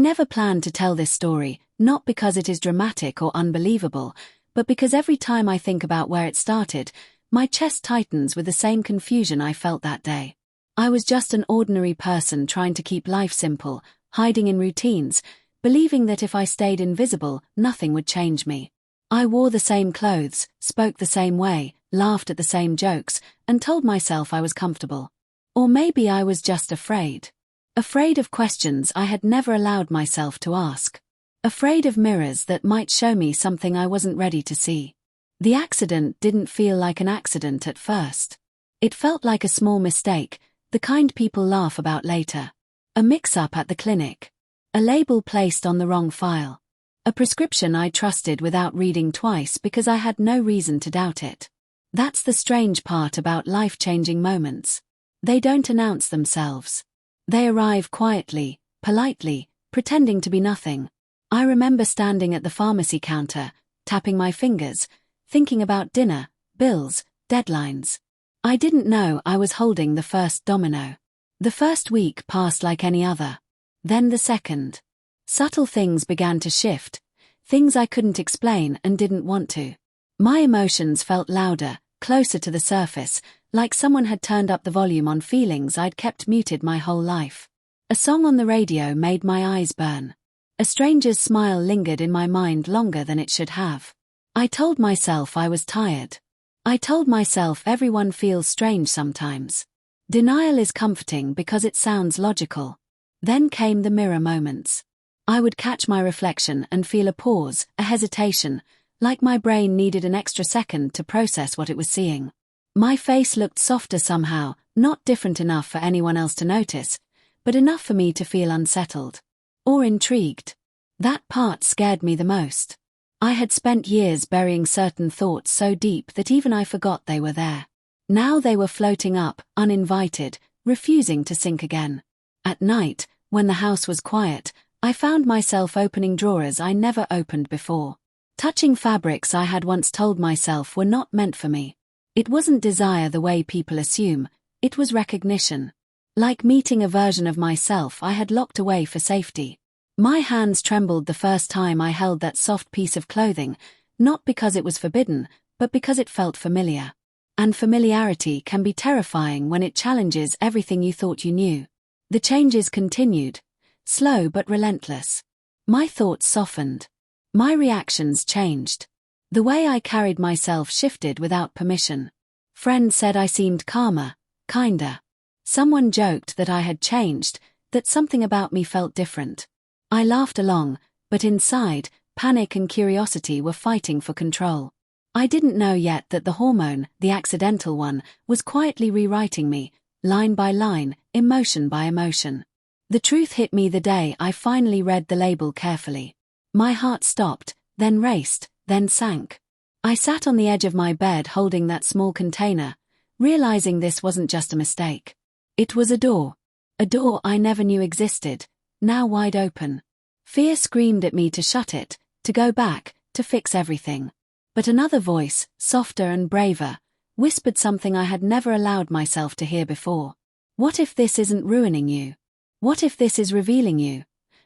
never planned to tell this story, not because it is dramatic or unbelievable, but because every time I think about where it started, my chest tightens with the same confusion I felt that day. I was just an ordinary person trying to keep life simple, hiding in routines, believing that if I stayed invisible, nothing would change me. I wore the same clothes, spoke the same way, laughed at the same jokes, and told myself I was comfortable. Or maybe I was just afraid. Afraid of questions I had never allowed myself to ask. Afraid of mirrors that might show me something I wasn't ready to see. The accident didn't feel like an accident at first. It felt like a small mistake, the kind people laugh about later. A mix-up at the clinic. A label placed on the wrong file. A prescription I trusted without reading twice because I had no reason to doubt it. That's the strange part about life-changing moments. They don't announce themselves. They arrive quietly, politely, pretending to be nothing. I remember standing at the pharmacy counter, tapping my fingers, thinking about dinner, bills, deadlines. I didn't know I was holding the first domino. The first week passed like any other. Then the second. Subtle things began to shift, things I couldn't explain and didn't want to. My emotions felt louder, closer to the surface, like someone had turned up the volume on feelings I'd kept muted my whole life. A song on the radio made my eyes burn. A stranger's smile lingered in my mind longer than it should have. I told myself I was tired. I told myself everyone feels strange sometimes. Denial is comforting because it sounds logical. Then came the mirror moments. I would catch my reflection and feel a pause, a hesitation, like my brain needed an extra second to process what it was seeing. My face looked softer somehow, not different enough for anyone else to notice, but enough for me to feel unsettled. Or intrigued. That part scared me the most. I had spent years burying certain thoughts so deep that even I forgot they were there. Now they were floating up, uninvited, refusing to sink again. At night, when the house was quiet, I found myself opening drawers I never opened before. Touching fabrics I had once told myself were not meant for me. It wasn't desire the way people assume, it was recognition. Like meeting a version of myself I had locked away for safety. My hands trembled the first time I held that soft piece of clothing, not because it was forbidden, but because it felt familiar. And familiarity can be terrifying when it challenges everything you thought you knew. The changes continued, slow but relentless. My thoughts softened. My reactions changed. The way I carried myself shifted without permission. Friends said I seemed calmer, kinder. Someone joked that I had changed, that something about me felt different. I laughed along, but inside, panic and curiosity were fighting for control. I didn't know yet that the hormone, the accidental one, was quietly rewriting me, line by line, emotion by emotion. The truth hit me the day I finally read the label carefully. My heart stopped, then raced, then sank. I sat on the edge of my bed holding that small container, realizing this wasn't just a mistake. It was a door I never knew existed, now wide open. Fear screamed at me to shut it, to go back, to fix everything. But another voice, softer and braver, whispered something I had never allowed myself to hear before. What if this isn't ruining you? What if this is revealing you?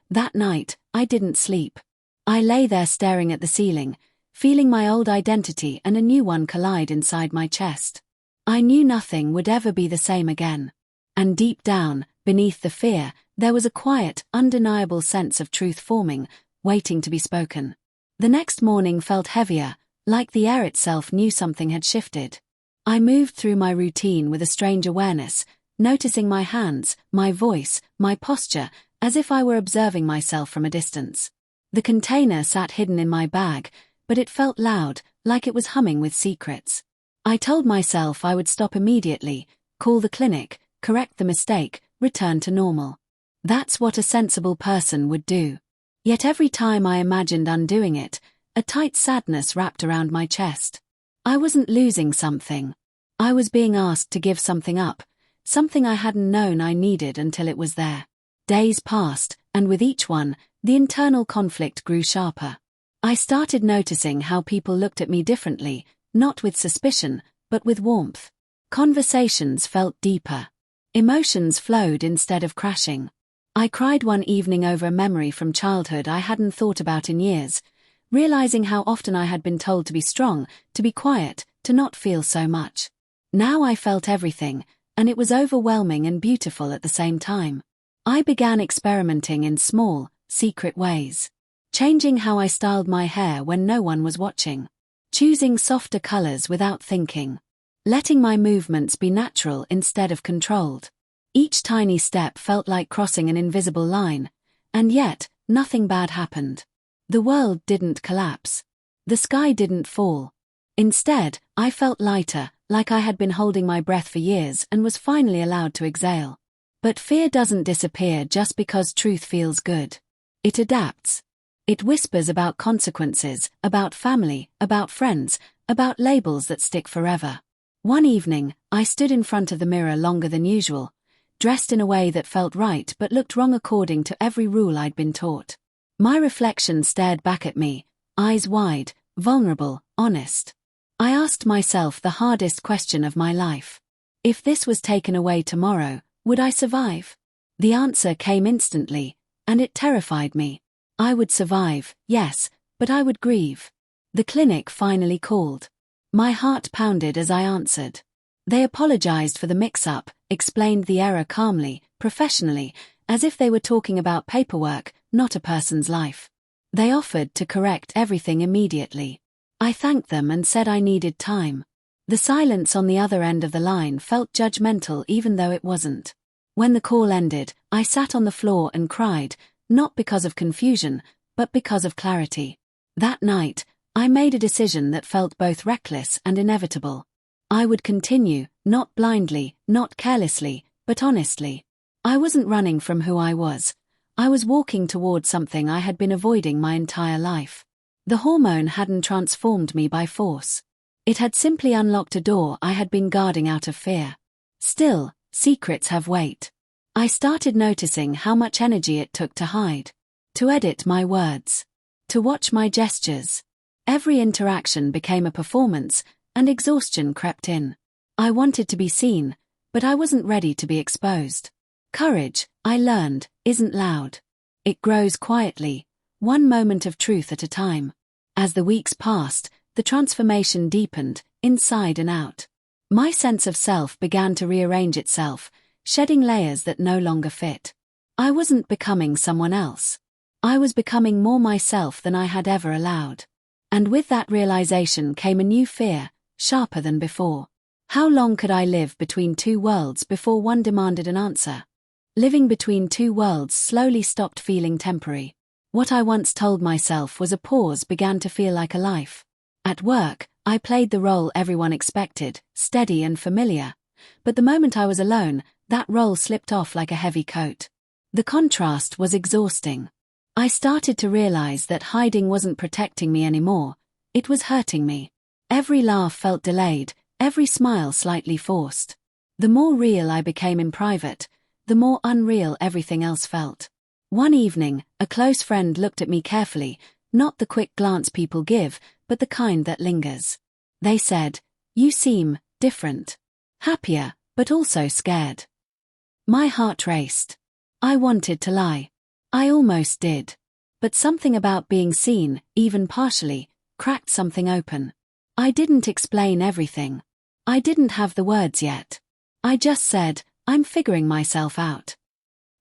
That night, I didn't sleep. I lay there staring at the ceiling, feeling my old identity and a new one collide inside my chest. I knew nothing would ever be the same again. And deep down, beneath the fear, there was a quiet, undeniable sense of truth forming, waiting to be spoken. The next morning felt heavier, like the air itself knew something had shifted. I moved through my routine with a strange awareness, noticing my hands, my voice, my posture, as if I were observing myself from a distance. The container sat hidden in my bag, but it felt loud, like it was humming with secrets. I told myself I would stop immediately, call the clinic, correct the mistake, return to normal. That's what a sensible person would do. Yet every time I imagined undoing it, a tight sadness wrapped around my chest. I wasn't losing something. I was being asked to give something up, something I hadn't known I needed until it was there. Days passed, and with each one, the internal conflict grew sharper. I started noticing how people looked at me differently, not with suspicion, but with warmth. Conversations felt deeper. Emotions flowed instead of crashing. I cried one evening over a memory from childhood I hadn't thought about in years, realizing how often I had been told to be strong, to be quiet, to not feel so much. Now I felt everything, and it was overwhelming and beautiful at the same time. I began experimenting in small, secret ways. Changing how I styled my hair when no one was watching. Choosing softer colors without thinking. Letting my movements be natural instead of controlled. Each tiny step felt like crossing an invisible line, and yet, nothing bad happened. The world didn't collapse. The sky didn't fall. Instead, I felt lighter, like I had been holding my breath for years and was finally allowed to exhale. But fear doesn't disappear just because truth feels good. It adapts. It whispers about consequences, about family, about friends, about labels that stick forever. One evening, I stood in front of the mirror longer than usual, dressed in a way that felt right but looked wrong according to every rule I'd been taught. My reflection stared back at me, eyes wide, vulnerable, honest. I asked myself the hardest question of my life. If this was taken away tomorrow, would I survive? The answer came instantly, and it terrified me. I would survive, yes, but I would grieve. The clinic finally called. My heart pounded as I answered. They apologized for the mix-up, explained the error calmly, professionally, as if they were talking about paperwork, not a person's life. They offered to correct everything immediately. I thanked them and said I needed time. The silence on the other end of the line felt judgmental even though it wasn't. When the call ended, I sat on the floor and cried, not because of confusion, but because of clarity. That night, I made a decision that felt both reckless and inevitable. I would continue, not blindly, not carelessly, but honestly. I wasn't running from who I was. I was walking toward something I had been avoiding my entire life. The hormone hadn't transformed me by force. It had simply unlocked a door I had been guarding out of fear. Still, secrets have weight. I started noticing how much energy it took to hide, to edit my words, to watch my gestures. Every interaction became a performance, and exhaustion crept in. I wanted to be seen, but I wasn't ready to be exposed. Courage, I learned, isn't loud. It grows quietly, one moment of truth at a time. As the weeks passed, the transformation deepened, inside and out. My sense of self began to rearrange itself, shedding layers that no longer fit. I wasn't becoming someone else. I was becoming more myself than I had ever allowed. And with that realization came a new fear, sharper than before. How long could I live between two worlds before one demanded an answer? Living between two worlds slowly stopped feeling temporary. What I once told myself was a pause began to feel like a life. At work, I played the role everyone expected, steady and familiar. But the moment I was alone, that role slipped off like a heavy coat. The contrast was exhausting. I started to realize that hiding wasn't protecting me anymore, it was hurting me. Every laugh felt delayed, every smile slightly forced. The more real I became in private, the more unreal everything else felt. One evening, a close friend looked at me carefully, not the quick glance people give, but the kind that lingers. They said, "You seem different. Happier, but also scared." My heart raced. I wanted to lie. I almost did. But something about being seen, even partially, cracked something open. I didn't explain everything. I didn't have the words yet. I just said, "I'm figuring myself out."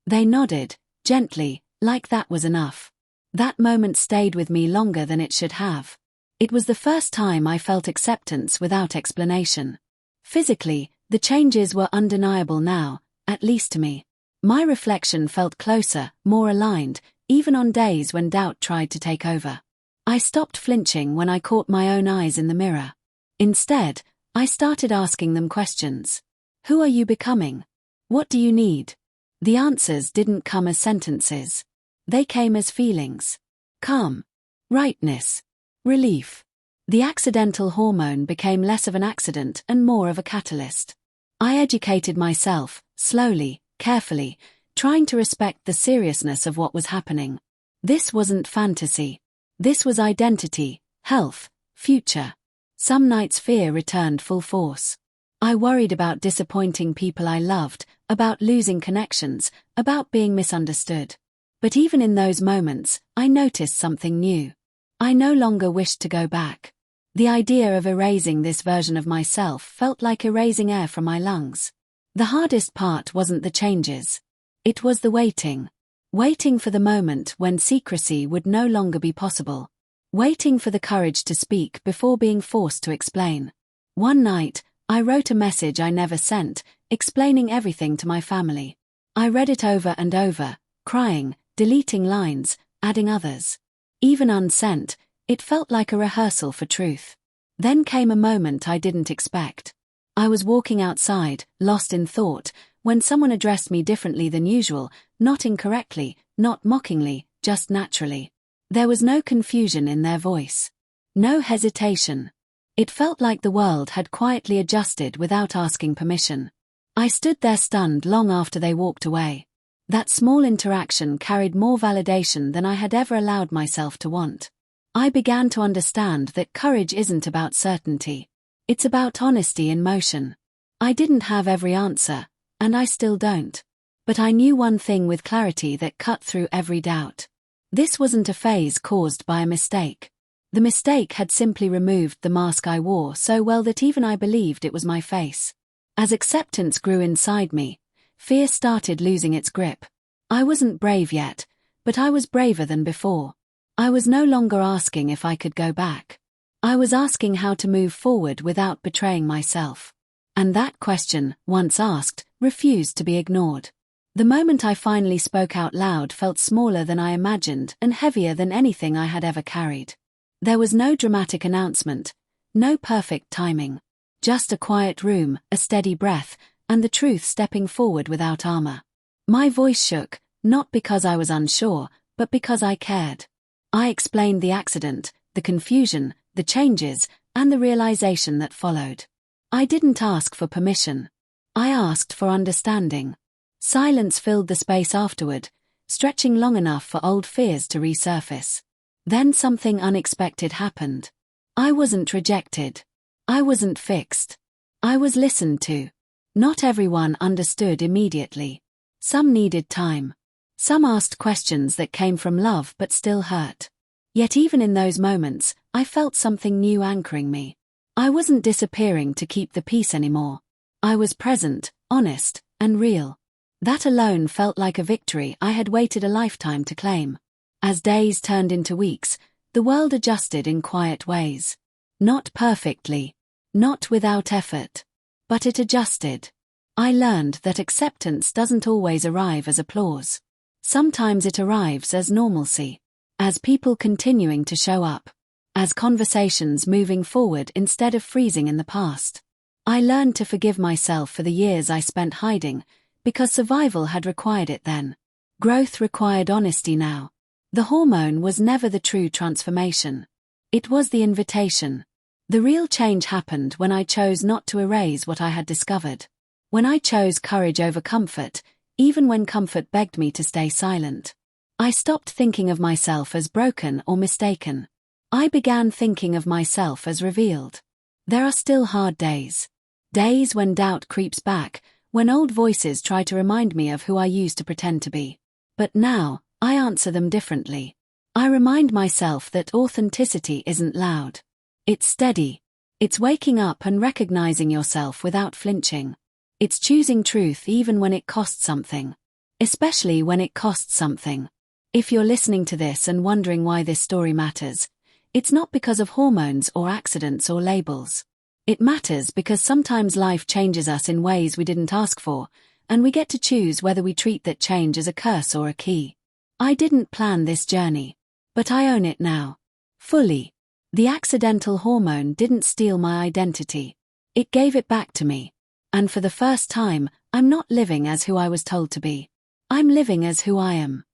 They nodded, gently, like that was enough. That moment stayed with me longer than it should have. It was the first time I felt acceptance without explanation. Physically, the changes were undeniable now, at least to me. My reflection felt closer, more aligned, even on days when doubt tried to take over. I stopped flinching when I caught my own eyes in the mirror. Instead, I started asking them questions. Who are you becoming? What do you need? The answers didn't come as sentences. They came as feelings. Calm. Rightness. Relief. The accidental hormone became less of an accident and more of a catalyst. I educated myself, slowly, carefully, trying to respect the seriousness of what was happening. This wasn't fantasy. This was identity, health, future. Some nights fear returned full force. I worried about disappointing people I loved, about losing connections, about being misunderstood. But even in those moments, I noticed something new. I no longer wished to go back. The idea of erasing this version of myself felt like erasing air from my lungs. The hardest part wasn't the changes. It was the waiting. Waiting for the moment when secrecy would no longer be possible. Waiting for the courage to speak before being forced to explain. One night, I wrote a message I never sent, explaining everything to my family. I read it over and over, crying, deleting lines, adding others. Even unsent, it felt like a rehearsal for truth. Then came a moment I didn't expect. I was walking outside, lost in thought, when someone addressed me differently than usual, not incorrectly, not mockingly, just naturally. There was no confusion in their voice. No hesitation. It felt like the world had quietly adjusted without asking permission. I stood there stunned long after they walked away. That small interaction carried more validation than I had ever allowed myself to want. I began to understand that courage isn't about certainty. It's about honesty in motion. I didn't have every answer, and I still don't. But I knew one thing with clarity that cut through every doubt. This wasn't a phase caused by a mistake. The mistake had simply removed the mask I wore so well that even I believed it was my face. As acceptance grew inside me, fear started losing its grip. I wasn't brave yet, but I was braver than before. I was no longer asking if I could go back. I was asking how to move forward without betraying myself. And that question, once asked, refused to be ignored. The moment I finally spoke out loud felt smaller than I imagined and heavier than anything I had ever carried. There was no dramatic announcement, no perfect timing. Just a quiet room, a steady breath, and the truth stepping forward without armor. My voice shook, not because I was unsure, but because I cared. I explained the accident, the confusion, the changes, and the realization that followed. I didn't ask for permission. I asked for understanding. Silence filled the space afterward, stretching long enough for old fears to resurface. Then something unexpected happened. I wasn't rejected. I wasn't fixed. I was listened to. Not everyone understood immediately. Some needed time. Some asked questions that came from love but still hurt. Yet even in those moments, I felt something new anchoring me. I wasn't disappearing to keep the peace anymore. I was present, honest, and real. That alone felt like a victory I had waited a lifetime to claim. As days turned into weeks, the world adjusted in quiet ways. Not perfectly, not without effort, but it adjusted. I learned that acceptance doesn't always arrive as applause. Sometimes it arrives as normalcy, as people continuing to show up, as conversations moving forward instead of freezing in the past. I learned to forgive myself for the years I spent hiding, because survival had required it then. Growth required honesty now. The hormone was never the true transformation. It was the invitation. The real change happened when I chose not to erase what I had discovered. When I chose courage over comfort, even when comfort begged me to stay silent. I stopped thinking of myself as broken or mistaken. I began thinking of myself as revealed. There are still hard days. Days when doubt creeps back, when old voices try to remind me of who I used to pretend to be. But now, I answer them differently. I remind myself that authenticity isn't loud. It's steady. It's waking up and recognizing yourself without flinching. It's choosing truth even when it costs something. Especially when it costs something. If you're listening to this and wondering why this story matters, it's not because of hormones or accidents or labels. It matters because sometimes life changes us in ways we didn't ask for, and we get to choose whether we treat that change as a curse or a key. I didn't plan this journey, but I own it now. Fully. The accidental hormone didn't steal my identity. It gave it back to me. And for the first time, I'm not living as who I was told to be. I'm living as who I am.